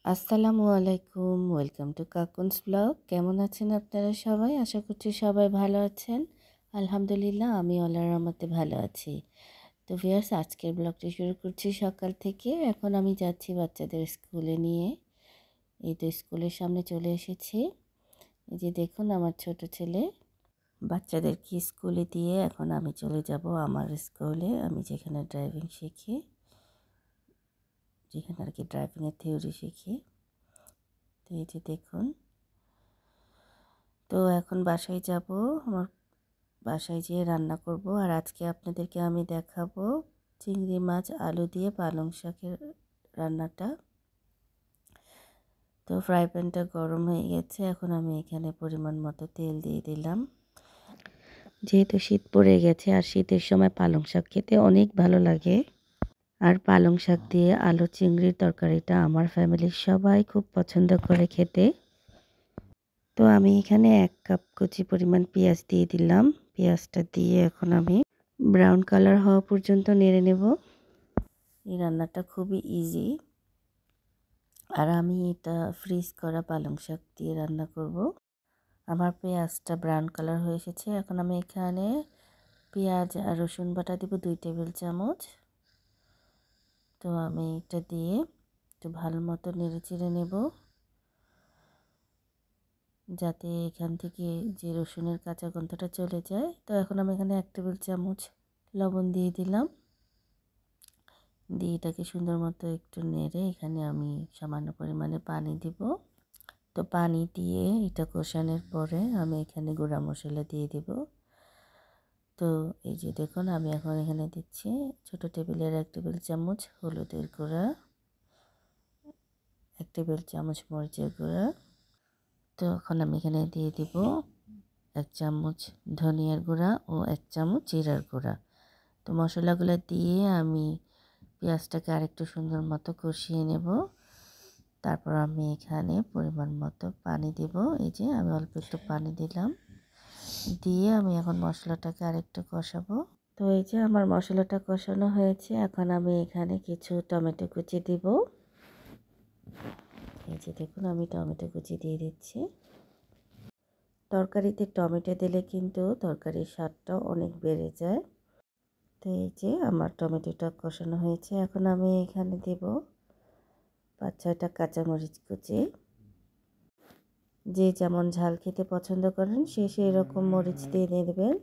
আসসালামু আলাইকুম, welcome to কাকুনস blog. কেমন আছেন আপনারা সবাই? আশা করছি সবাই ভালো আছেন। আলহামদুলিল্লাহ, আমি আল্লাহর রহমতে ভালো আছি। তো ভিউয়ার্স, আজকের ব্লগটি শুরু করছি সকাল থেকে। এখন আমি যাচ্ছি বাচ্চাদের স্কুলে নিয়ে। এই তো স্কুলের সামনে চলে এসেছি। এই যে দেখুন আমার ছোট ছেলে। বাচ্চাদেরকে স্কুলে দিয়ে এখন আমি চলে যাব আমার স্কুলে, আমি যেখানে ড্রাইভিং শিখি, যেখানে আর কি ড্রাইভিংয়ের থিওরি শিখি। তো এই যে দেখুন, তো এখন বাসায় যাব। আমার বাসায় যেয়ে রান্না করব। আর আজকে আপনাদেরকে আমি দেখাবো চিংড়ি মাছ আলু দিয়ে পালং শাকের রান্নাটা। তো ফ্রাই প্যানটা গরম হয়ে গেছে, এখন আমি এখানে পরিমাণ মতো তেল দিয়ে দিলাম। যেহেতু শীত পড়ে গেছে আর শীতের সময় পালং শাক খেতে অনেক ভালো লাগে। আর পালং শাক দিয়ে আলু চিংড়ির তরকারিটা আমার ফ্যামিলির সবাই খুব পছন্দ করে খেতে। তো আমি এখানে 1 কাপ কুচি পরিমাণ পেঁয়াজ দিয়ে দিলাম। পেঁয়াজটা দিয়ে এখন আমি ব্রাউন কালার হওয়া পর্যন্ত নেড়ে নেব। এই রান্নাটা খুবই ইজি। আর আমি এটা ফ্রিজ করা পালং শাক দিয়ে রান্না করব। আমার পেঁয়াজটা ব্রাউন কালার হয়ে এসেছে। এখন আমি এখানে পেঁয়াজ আর রসুন বাটা দেব 2 টেবিল চামচ। তো আমি এটা দিয়ে একটু ভালো মতো নেড়ে চেড়ে নেব, যাতে এখান থেকে যে রসুনের কাঁচা গন্ধটা চলে যায়। তো এখন আমি এখানে 1 টেবিল চামচ লবণ দিয়ে দিলাম। দিয়ে এটাকে সুন্দর মতো একটু নেড়ে এখানে আমি সামান্য পরিমাণে পানি দিব। তো পানি দিয়ে এটা কষানোর পরে আমি এখানে গুঁড়া মশলা দিয়ে দেব। তো এই যে দেখুন, আমি এখন এখানে দিচ্ছি ছোটো টেবিলের 1 টেবিল চামচ হলুদের গুঁড়া, 1 টেবিল চামচ মরিচের গুঁড়া। তো এখন আমি এখানে দিয়ে দিব 1 চামচ ধনিয়ার গুঁড়া ও 1 চামচ জিরার গুঁড়া। তো মশলাগুলো দিয়ে আমি পেঁয়াজটাকে আরেকটু সুন্দর মতো কষিয়ে নেব। তারপর আমি এখানে পরিমাণ মতো পানি দেব। এই যে আমি অল্প একটু পানি দিলাম, দিয়ে আমি এখন মশলাটাকে আরেকটু কষাবো। তো এই যে আমার মশলাটা কষানো হয়েছে, এখন আমি এখানে কিছু টমেটো কুচি দিব। এই যে দেখুন, আমি টমেটো কুচি দিয়ে দিচ্ছি। তরকারিতে টমেটো দিলে কিন্তু তরকারির স্বাদটাও অনেক বেড়ে যায়। তো এই যে আমার টমেটোটা কষানো হয়েছে, এখন আমি এখানে দেব 5-6টা কাঁচামরিচ কুচি। যে যেমন ঝাল খেতে পছন্দ করেন সে সেই রকম মরিচ দিয়ে দেবেন।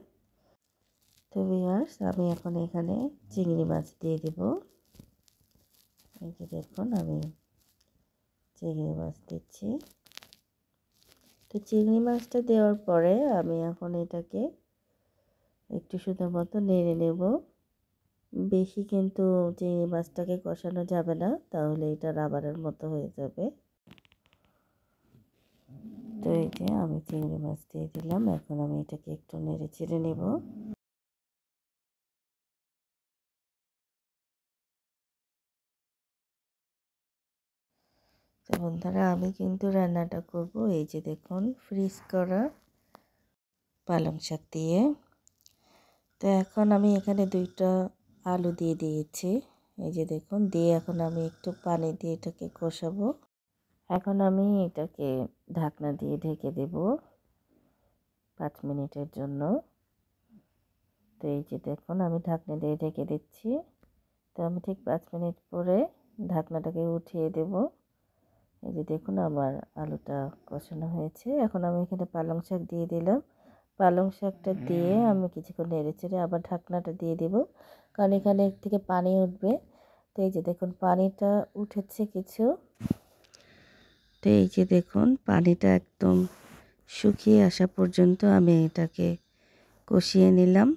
তো ভিউয়ার্স, আমি এখন এখানে চিংড়ি মাছ দিয়ে দেব। এই যে দেখুন, আমি চিংড়ি মাছ দিচ্ছি। তো চিংড়ি মাছটা দেওয়ার পরে আমি এখন এটাকে একটু সুন্দর মতো নেড়ে নেব। বেশি কিন্তু চিংড়ি মাছটাকে কষানো যাবে না, তাহলে এটা রাবারের মতো হয়ে যাবে। তো এই যে আমি চিংড়ি মাছ দিয়ে দিলাম, এখন আমি এটাকে একটু নেড়ে চেড়ে নেব। তো বন্ধুরা, আমি কিন্তু রান্নাটা করব এই যে দেখুন ফ্রিজ করা পালং শাক দিয়ে। তো এখন আমি এখানে 2টা আলু দিয়ে দিয়েছি। এই যে দেখুন, দিয়ে এখন আমি একটু পানি দিয়ে এটাকে কষাবো। এখন আমি এটাকে ঢাকনা দিয়ে ঢেকে দেব 5 মিনিটের জন্য। তো এই যে দেখুন, আমি ঢাকনা দিয়ে ঢেকে দিচ্ছি। তো আমি ঠিক 5 মিনিট পরে ঢাকনাটাকে উঠিয়ে দেব। এই যে দেখুন, আমার আলুটা কষানো হয়েছে। এখন আমি এখানে পালং শাক দিয়ে দিলাম। পালং শাকটা দিয়ে আমি কিছুক্ষণ নেড়ে চেড়ে আবার ঢাকনাটা দিয়ে দেব, কারণ এখানে থেকে পানি উঠবে। তো এই যে দেখুন, পানিটা উঠেছে কিছু। তো এই যে দেখুন, পানিটা একদম শুকিয়ে আসা পর্যন্ত আমি এটাকে কষিয়ে নিলাম।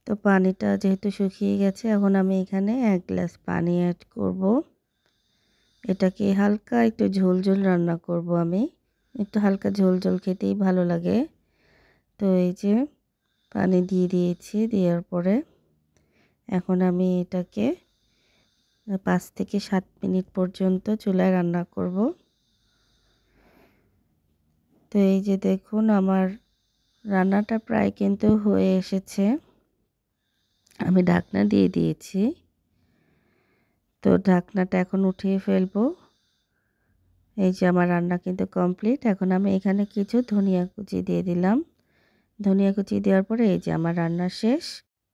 তো পানিটা যেহেতু শুকিয়ে গেছে, এখন আমি এখানে 1 গ্লাস পানি অ্যাড করব। এটাকে হালকা একটু ঝোল ঝোল রান্না করব আমি। একটু হালকা ঝোল ঝোল খেতেই ভালো লাগে। তো এই যে পানি দিয়ে দিয়েছি, দেওয়ার পরে এখন আমি এটাকে 5 থেকে 7 মিনিট পর্যন্ত চুলায় রান্না করব। তো এই যে দেখুন, আমার রান্নাটা প্রায় কিন্তু হয়ে এসেছে। আমি ঢাকনা দিয়ে দিয়েছি। তো ঢাকনাটা এখন উঠিয়ে ফেলবো। এই যে আমার রান্না কিন্তু কমপ্লিট। এখন আমি এখানে কিছু ধনিয়া কুচি দিয়ে দিলাম। ধনিয়া কুচি দেওয়ার পরে এই যে আমার রান্না শেষ।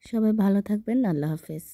সবাই ভালো থাকবেন। আল্লাহ হাফেজ।